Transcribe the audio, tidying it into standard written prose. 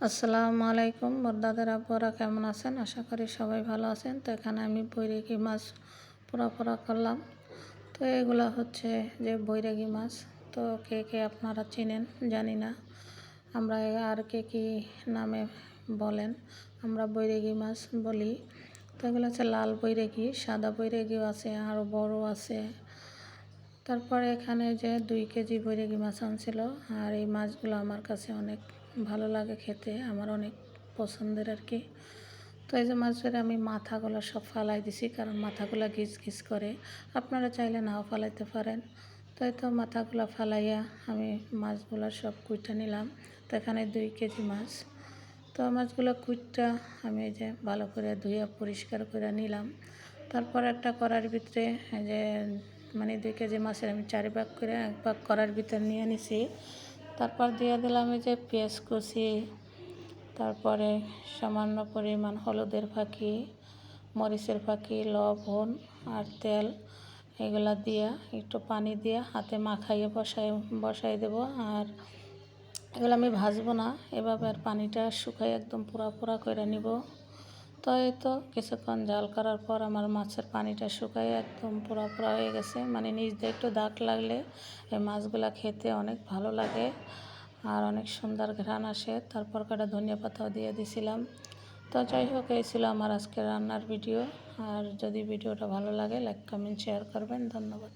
আসসালামু আলাইকুম বড়দাদের আব্বুরা কেমন আছেন? আশা করি সবাই ভালো আছেন। তো এখানে আমি বৈরাগী মাছ পোড়া করলাম। তো এগুলো হচ্ছে যে বৈরাগী মাছ। তো কে কে আপনারা চিনেন জানি না, আমরা আর কে কী নামে বলেন, আমরা বৈরাগী মাছ বলি। তো এগুলো হচ্ছে লাল বৈরাগী, সাদা বৈরাগীও আছে, আরও বড় আছে। তারপরে এখানে যে 2 কেজি বৈরাগী মাছ আনছিল, আর এই মাছগুলো আমার কাছে অনেক ভালো লাগে খেতে, আমার অনেক পছন্দের আর কি। তো এই যে মাছের আমি মাথাগুলো সব ফালাই দিছি, কারণ মাথাগুলো ঘিচ ঘিচ করে। আপনারা চাইলে নাও ফালাইতে পারেন। তো এই তো মাথাগুলো ফালাইয়া আমি মাছগুলো সব কুইটা নিলাম। তো এখানে 2 কেজি মাছ। তো মাছগুলো কুইটা আমি এই যে ভালো করে ধুইয়া পরিষ্কার করে নিলাম। তারপর একটা কড়াইয়ের ভিতরে যে 2 কেজি মাছের আমি 4 ভাগ করে 1 ভাগ কড়াইয়ের ভিতরে নিয়ে নিছি। তারপর দিয়ে দিলাম এই যে পেঁয়াজ কুচি, তারপরে সামান্য পরিমাণ হলুদের ফাঁকি, মরিচের ফাঁকি, লবণ আর তেল, এগুলা দিয়া একটু পানি দিয়া হাতে মাখাইয়ে বসাই দেব। আর এগুলো আমি ভাজবো না, এভাবে আর পানিটা শুকাই একদম পুরা করে নিব। তো এই তো কিছুক্ষণ জাল করার পর আমার মাছের পানিটা শুকাই একদম পুরা হয়ে গেছে। নিচ দিয়ে একটু দাগ লাগলে এই মাছগুলা খেতে অনেক ভালো লাগে আর অনেক সুন্দর ঘ্রাণ আসে। তারপর কটা ধনিয়া পাতাও দিয়ে দিছিলাম। তো যাই হোক, এই ছিল আমার আজকে রান্নার ভিডিও। আর যদি ভিডিওটা ভালো লাগে লাইক কমেন্ট শেয়ার করবেন। ধন্যবাদ।